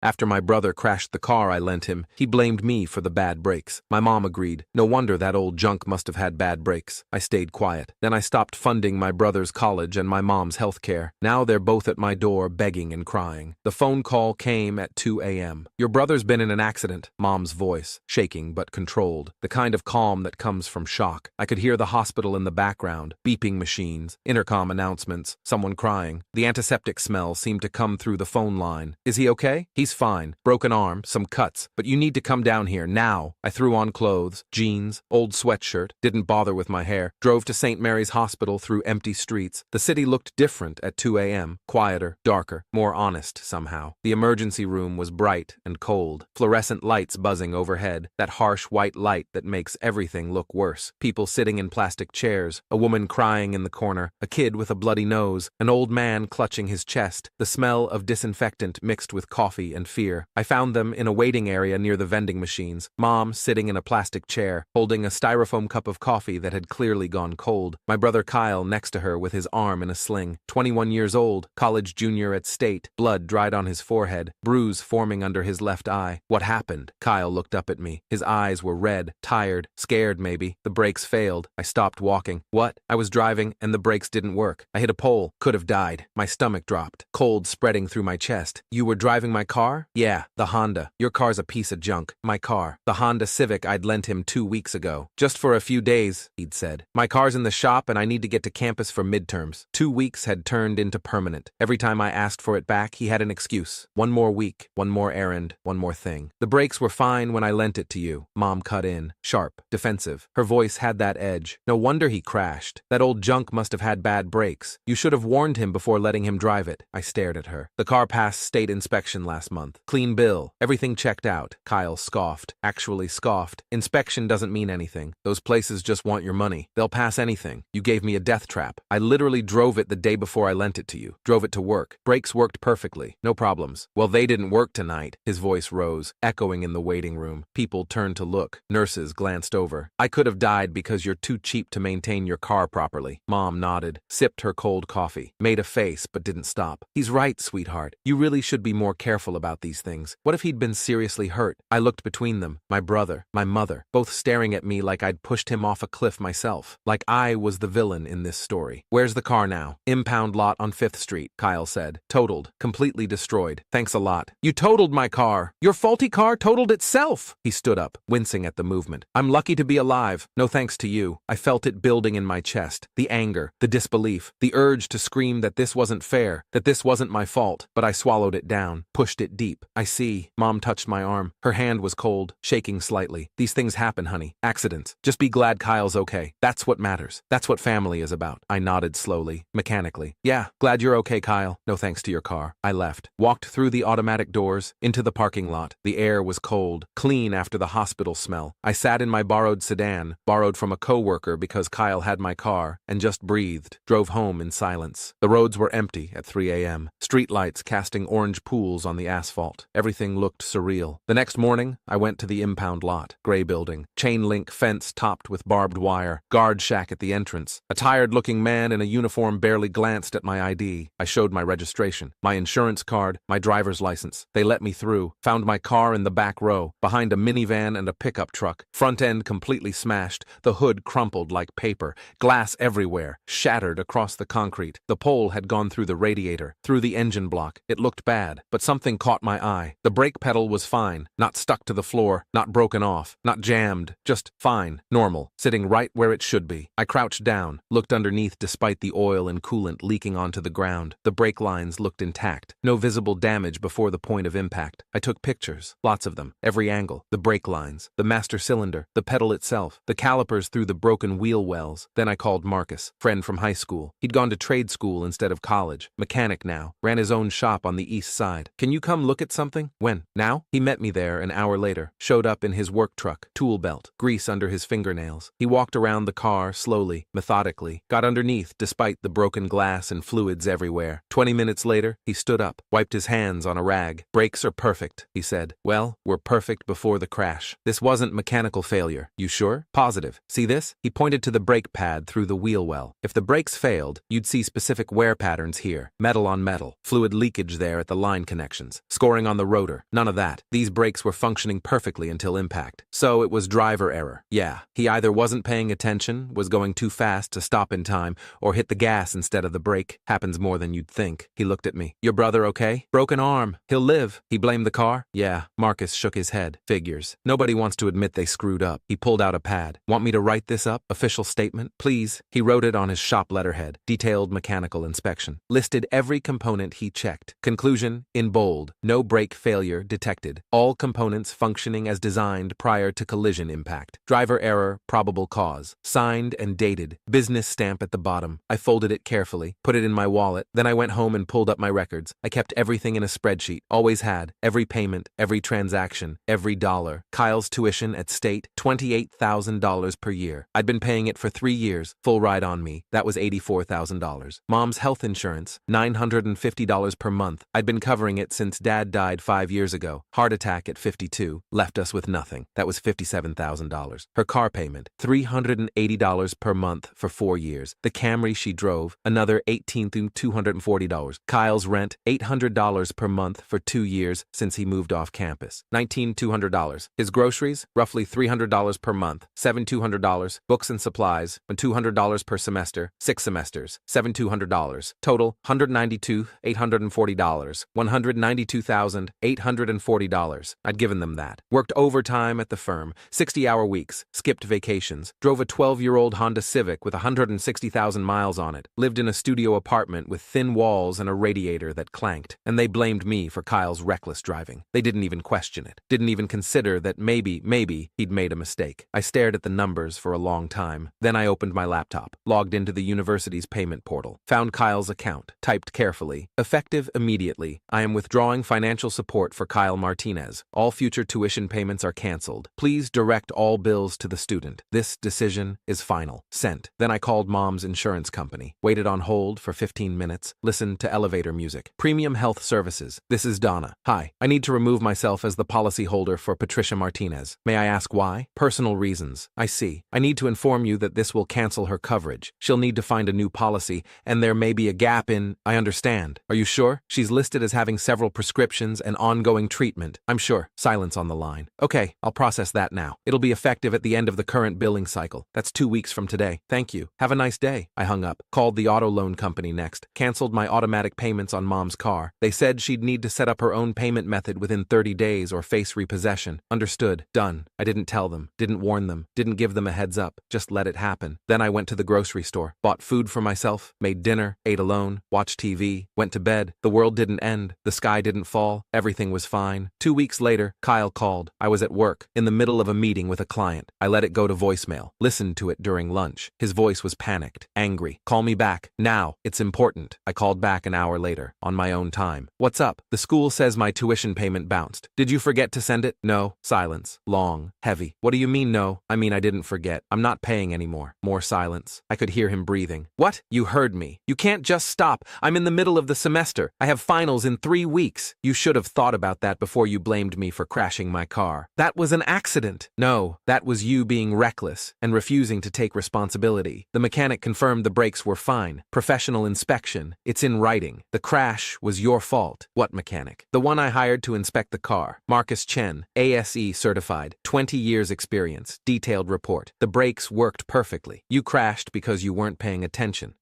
After my brother crashed the car I lent him, he blamed me for the bad brakes. My mom agreed. No wonder that old junk must have had bad brakes. I stayed quiet. Then I stopped funding my brother's college and my mom's health care. Now they're both at my door begging and crying. The phone call came at 2 a.m. Your brother's been in an accident. Mom's voice, shaking but controlled. The kind of calm that comes from shock. I could hear the hospital in the background, beeping machines, intercom announcements, someone crying. The antiseptic smell seemed to come through the phone line. Is he okay? He's fine. Broken arm, some cuts, but you need to come down here now. I threw on clothes, jeans, old sweatshirt, didn't bother with my hair, drove to St. Mary's Hospital through empty streets. The city looked different at 2 a.m., quieter, darker, more honest somehow. The emergency room was bright and cold, fluorescent lights buzzing overhead, that harsh white light that makes everything look worse. People sitting in plastic chairs, a woman crying in the corner, a kid with a bloody nose, an old man clutching his chest, the smell of disinfectant mixed with coffee and fear. I found them in a waiting area near the vending machines, Mom sitting in a plastic chair, holding a styrofoam cup of coffee that had clearly gone cold, my brother Kyle next to her with his arm in a sling, 21 years old, college junior at State, blood dried on his forehead, bruise forming under his left eye. What happened? Kyle looked up at me. His eyes were red, tired, scared maybe. The brakes failed. I stopped walking. What? I was driving and the brakes didn't work. I hit a pole. Could have died. My stomach dropped, cold spreading through my chest. You were driving my car? Yeah, the Honda. Your car's a piece of junk. My car. The Honda Civic I'd lent him 2 weeks ago. Just for a few days, he'd said. My car's in the shop and I need to get to campus for midterms. 2 weeks had turned into permanent. Every time I asked for it back, he had an excuse. One more week, one more errand, one more thing. The brakes were fine when I lent it to you. Mom cut in, sharp, defensive. Her voice had that edge. No wonder he crashed. That old junk must have had bad brakes. You should have warned him before letting him drive it. I stared at her. The car passed state inspection last month. Clean bill. Everything checked out. Kyle scoffed. Actually scoffed. Inspection doesn't mean anything. Those places just want your money. They'll pass anything. You gave me a death trap. I literally drove it the day before I lent it to you. Drove it to work. Brakes worked perfectly. No problems. Well, they didn't work tonight. His voice rose, echoing in the waiting room. People turned to look. Nurses glanced over. I could have died because you're too cheap to maintain your car properly. Mom nodded, sipped her cold coffee, made a face but didn't stop. He's right, sweetheart. You really should be more careful about these things. What if he'd been seriously hurt? I looked between them, my brother, my mother, both staring at me like I'd pushed him off a cliff myself, like I was the villain in this story. Where's the car now? Impound lot on 5th Street, Kyle said. Totaled, completely destroyed. Thanks a lot. You totaled my car. Your faulty car totaled itself. He stood up, wincing at the movement. I'm lucky to be alive. No thanks to you. I felt it building in my chest. The anger, the disbelief, the urge to scream that this wasn't fair, that this wasn't my fault, but I swallowed it down, pushed it deep. I see. Mom touched my arm. Her hand was cold, shaking slightly. These things happen, honey. Accidents. Just be glad Kyle's okay. That's what matters. That's what family is about. I nodded slowly, mechanically. Yeah, glad you're okay, Kyle. No thanks to your car. I left. Walked through the automatic doors, into the parking lot. The air was cold, clean after the hospital smell. I sat in my borrowed sedan, borrowed from a coworker because Kyle had my car, and just breathed. Drove home in silence. The roads were empty at 3 a.m. Streetlights casting orange pools on the asphalt. Everything looked surreal. The next morning, I went to the impound lot. Gray building. Chain link fence topped with barbed wire. Guard shack at the entrance. A tired-looking man in a uniform barely glanced at my ID. I showed my registration, my insurance card, my driver's license. They let me through. Found my car in the back row, behind a minivan and a pickup truck. Front end completely smashed, the hood crumpled like paper, glass everywhere, shattered across the concrete. The pole had gone through the radiator, through the engine block. It looked bad, but something caught my eye. The brake pedal was fine, not stuck to the floor, not broken off, not jammed, just fine, normal, sitting right where it should be. I crouched down, looked underneath despite the oil and coolant leaking onto the ground. The brake lines looked intact, no visible damage before the point of impact. I took pictures, lots of them, every angle, the brake lines, the master cylinder, the pedal itself, the calipers through the broken wheel wells. Then I called Marcus, friend from high school. He'd gone to trade school instead of college, mechanic now, ran his own shop on the east side. Can you come look at something? When? Now? He met me there an hour later, showed up in his work truck, tool belt, grease under his fingernails. He walked around the car slowly, methodically, got underneath despite the broken glass and fluids everywhere. 20 minutes later, he stood up, wiped his hands on a rag. Brakes are perfect, he said. Well, were perfect before the crash. This wasn't mechanical failure. You sure? Positive. See this? He pointed to the brake pad through the wheel well. If the brakes failed, you'd see specific wear patterns here. Metal on metal. Fluid leakage there at the line connections. scoring on the rotor. None of that. These brakes were functioning perfectly until impact. So it was driver error. Yeah, he either wasn't paying attention, was going too fast to stop in time, or hit the gas instead of the brake. Happens more than you'd think. He looked at me. Your brother okay? Broken arm. He'll live. He blamed the car? Yeah. Marcus shook his head. Figures. Nobody wants to admit they screwed up. He pulled out a pad. Want me to write this up? Official statement? Please. He wrote it on his shop letterhead. Detailed mechanical inspection. Listed every component he checked. Conclusion, in bold. No brake failure detected. All components functioning as designed prior to collision impact. Driver error, probable cause. Signed and dated. Business stamp at the bottom. I folded it carefully, put it in my wallet. Then I went home and pulled up my records. I kept everything in a spreadsheet. Always had. Every payment, every transaction, every dollar. Kyle's tuition at state, $28,000 per year. I'd been paying it for 3 years. Full ride on me. That was $84,000. Mom's health insurance, $950 per month. I'd been covering it since Dad died 5 years ago. Heart attack at 52. Left us with nothing. That was $57,000. Her car payment, $380 per month for 4 years. The Camry she drove, another $18,240. Kyle's rent, $800 per month for 2 years since he moved off campus. $19,200. His groceries, roughly $300 per month. $7,200. Books and supplies, $200 per semester. 6 semesters. $7,200. Total, $192,840. $192,840. I'd given them that. Worked overtime at the firm, 60-hour weeks, skipped vacations, drove a 12-year-old Honda Civic with 160,000 miles on it, lived in a studio apartment with thin walls and a radiator that clanked, and they blamed me for Kyle's reckless driving. They didn't even question it, didn't even consider that maybe he'd made a mistake. I stared at the numbers for a long time. Then I opened my laptop, logged into the university's payment portal, found Kyle's account, typed carefully, effective immediately. I am withdrawing financial support for Kyle Martinez. All future tuition payments are canceled. Please direct all bills to the student. This decision is final. Sent. Then I called Mom's insurance company, waited on hold for 15 minutes, listened to elevator music. Premium Health Services. This is Donna. Hi. I need to remove myself as the policy holder for Patricia Martinez. May I ask why? Personal reasons. I see. I need to inform you that this will cancel her coverage. She'll need to find a new policy, and there may be a gap in... I understand. Are you sure? She's listed as having several prescriptions and ongoing treatment. I'm sure. Silence on the line. Okay, I'll process that now. It'll be effective at the end of the current billing cycle. That's 2 weeks from today. Thank you. Have a nice day. I hung up. Called the auto loan company next. Canceled my automatic payments on Mom's car. They said she'd need to set up her own payment method within 30 days or face repossession. Understood. Done. I didn't tell them. Didn't warn them. Didn't give them a heads up. Just let it happen. Then I went to the grocery store. Bought food for myself. Made dinner. Ate alone. Watched TV. Went to bed. The world didn't end. The sky didn't fall. Everything was fine. 2 weeks later, Kyle called. I was at work, in the middle of a meeting with a client. I let it go to voicemail. Listened to it during lunch. His voice was panicked. Angry. Call me back. Now. It's important. I called back an hour later. On my own time. What's up? The school says my tuition payment bounced. Did you forget to send it? No. Silence. Long. Heavy. What do you mean no? I mean I didn't forget. I'm not paying anymore. More silence. I could hear him breathing. What? You heard me. You can't just stop. I'm in the middle of the semester. I have finals in 3 weeks. You should have thought about that before you blamed me for crashing my car. That was an accident. No, that was you being reckless and refusing to take responsibility. The mechanic confirmed the brakes were fine. Professional inspection. It's in writing. The crash was your fault. What mechanic? The one I hired to inspect the car. Marcus Chen, ASE certified, 20 years experience, detailed report. The brakes worked perfectly. You crashed because you weren't paying attention.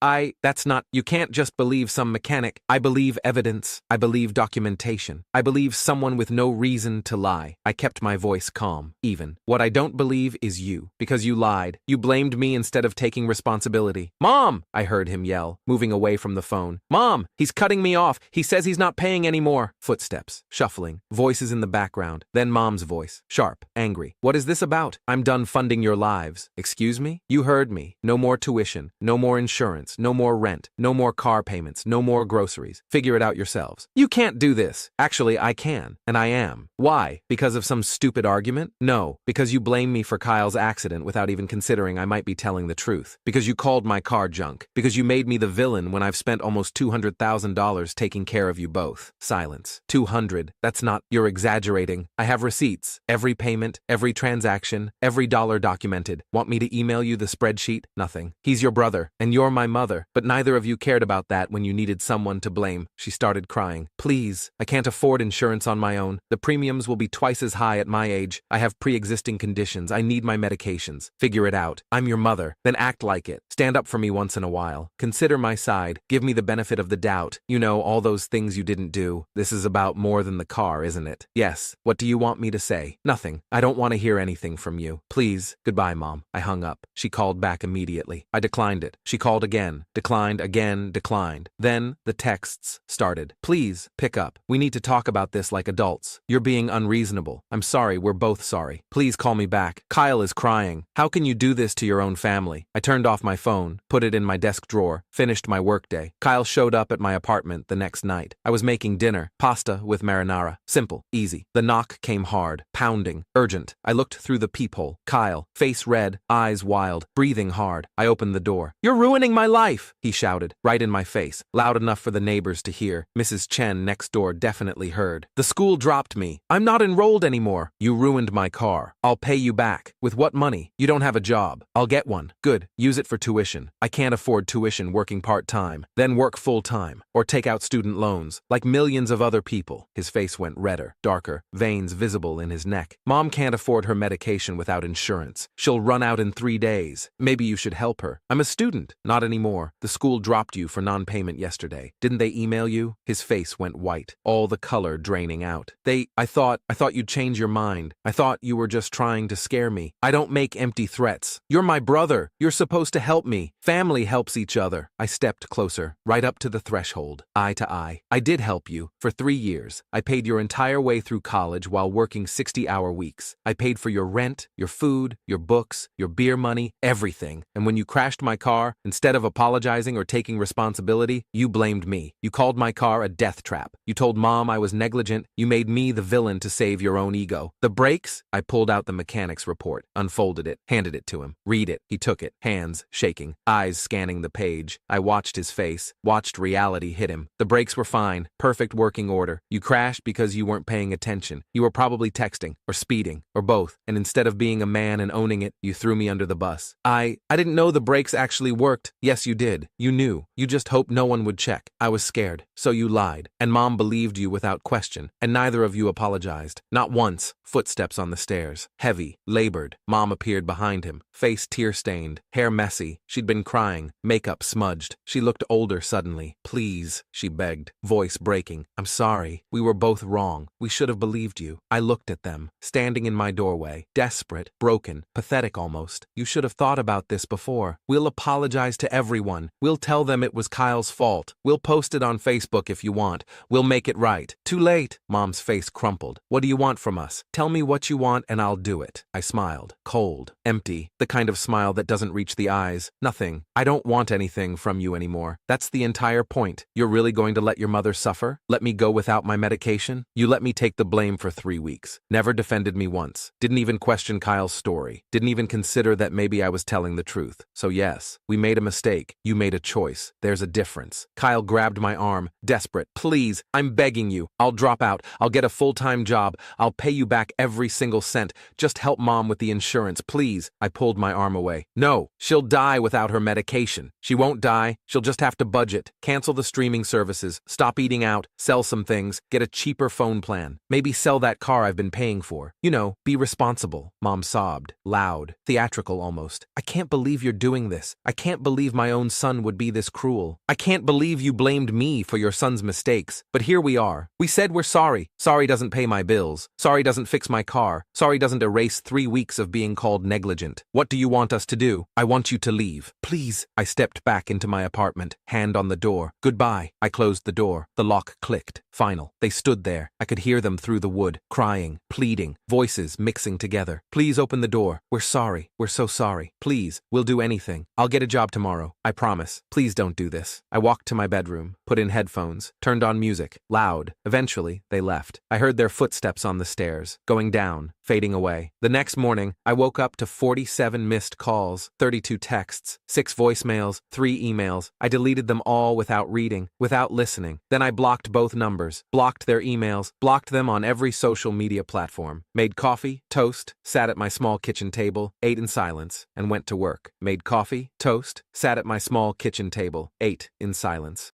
That's not, you can't just believe some mechanic. I believe evidence. I believe documentation. I believe someone with no reason to lie. I kept my voice calm, even. What I don't believe is you, because you lied. You blamed me instead of taking responsibility. Mom! I heard him yell, moving away from the phone. Mom! He's cutting me off. He says he's not paying anymore. Footsteps, shuffling, voices in the background. Then Mom's voice, sharp, angry. What is this about? I'm done funding your lives. Excuse me? You heard me. No more tuition, no more insurance, no more rent, no more car payments, no more groceries. Figure it out yourselves. You can't do this. Actually, I can, and I am. Why? Because of some stupid argument? No, because you blame me for Kyle's accident without even considering I might be telling the truth. Because you called my car junk. Because you made me the villain when I've spent almost $200,000 taking care of you both. Silence. 200. That's not, you're exaggerating. I have receipts. Every payment, every transaction, every dollar documented. Want me to email you the spreadsheet? Nothing. He's your brother, and you're my mother, but neither of you cared about that when you needed someone to blame. She started crying. Please, I can't afford insurance on my own. The premiums will be twice as high at my age. I have pre-existing conditions. I need my medications. Figure it out. I'm your mother. Then act like it. Stand up for me once in a while. Consider my side. Give me the benefit of the doubt. You know, all those things you didn't do. This is about more than the car, isn't it? Yes. What do you want me to say? Nothing. I don't want to hear anything from you. Please. Goodbye, Mom. I hung up. She called back immediately. I declined it. She called again. Declined again. Declined. Then the texts started. Please, pick up. We need to talk about this like adults. You're being unreasonable. I'm sorry. We're both sorry. Please call me back. Kyle is crying. How can you do this to your own family? I turned off my phone, put it in my desk drawer, finished my workday. Kyle showed up at my apartment the next night. I was making dinner, pasta with marinara. Simple, easy. The knock came hard, pounding, urgent. I looked through the peephole. Kyle, face red, eyes wild, breathing hard. I opened the door. You're ruining my life, he shouted, right in my face, loud enough for the neighbors to hear. Mrs. Chen next door definitely heard. The school dropped me. I'm not enrolled anymore. You ruined my car. I'll pay you back. With what money? You don't have a job. I'll get one. Good. Use it for tuition. I can't afford tuition working part-time. Then work full-time. Or take out student loans, like millions of other people. His face went redder, darker, veins visible in his neck. Mom can't afford her medication without insurance. She'll run out in 3 days. Maybe you should help her. I'm a student. Not anymore. The school dropped you for non-payment yesterday. Didn't they email you? His face went white, all the color draining out. I thought you'd change your mind. I thought you were just trying to scare me. I don't make empty threats. You're my brother. You're supposed to help me. Family helps each other. I stepped closer, right up to the threshold, eye to eye. I did help you. For 3 years. I paid your entire way through college while working 60-hour weeks. I paid for your rent, your food, your books, your beer money, everything. And when you crashed my car, instead of apologizing or taking responsibility, you blamed me. You called my car a death trap. You told Mom I was negligent. You made me the villain to save your own ego. The brakes? I pulled out the mechanic's report, unfolded it, handed it to him. Read it. He took it, hands shaking, eyes scanning the page. I watched his face, watched reality hit him. The brakes were fine, perfect working order. You crashed because you weren't paying attention. You were probably texting, or speeding, or both, and instead of being a man and owning it, you threw me under the bus. I didn't know the brakes actually worked. Yes, you did. You knew. You just hoped no one would check. I was scared. So you lied. And Mom believed you without question. And neither of you apologized. Not once. Footsteps on the stairs. Heavy. Labored. Mom appeared behind him. Face tear-stained. Hair messy. She'd been crying. Makeup smudged. She looked older suddenly. Please, she begged. Voice breaking. I'm sorry. We were both wrong. We should have believed you. I looked at them. Standing in my doorway. Desperate. Broken. Pathetic almost. You should have thought about this before. We'll apologize to everyone. We'll tell them it was Kyle's fault. We'll post it on Facebook if you want. We'll make it right. Too late. Mom's face crumpled. What do you want from us? Tell me what you want and I'll do it. I smiled. Cold. Empty. The kind of smile that doesn't reach the eyes. Nothing. I don't want anything from you anymore. That's the entire point. You're really going to let your mother suffer? Let me go without my medication? You let me take the blame for 3 weeks. Never defended me once. Didn't even question Kyle's story. Didn't even consider that maybe I was telling the truth. So yes, we made a mistake. You made a choice. There's a difference. Kyle grabbed my arm, desperate. Please, I'm begging you. I'll drop out. I'll get a full-time job. I'll pay you back every single cent. Just help Mom with the insurance, please. I pulled my arm away. No, she'll die without her medication. She won't die. She'll just have to budget. Cancel the streaming services. Stop eating out. Sell some things. Get a cheaper phone plan. Maybe sell that car I've been paying for. You know, be responsible. Mom sobbed. Loud. Theatrical almost. I can't believe you're doing this. I can't believe my own son would be this cruel. I can't believe you blamed me for your son's mistakes. But here we are. We said we're sorry. Sorry doesn't pay my bills. Sorry doesn't fix my car. Sorry doesn't erase 3 weeks of being called negligent. What do you want us to do? I want you to leave. Please. I stepped back into my apartment, hand on the door. Goodbye. I closed the door. The lock clicked. Final. They stood there. I could hear them through the wood, crying, pleading, voices mixing together. Please open the door. We're sorry. We're so sorry. Please. We'll do anything. I'll get a job tomorrow. I promise. Please don't do this. I walked to my bedroom, put in headphones, turned on music, loud. Eventually, they left. I heard their footsteps on the stairs, going down, fading away. The next morning, I woke up to 47 missed calls, 32 texts, 6 voicemails, 3 emails. I deleted them all without reading, without listening. Then I blocked both numbers, blocked their emails, blocked them on every social media platform. Made coffee, toast, sat at my small kitchen table, ate in silence, and went to work. Made coffee, toast, sat at my small kitchen table, ate in silence.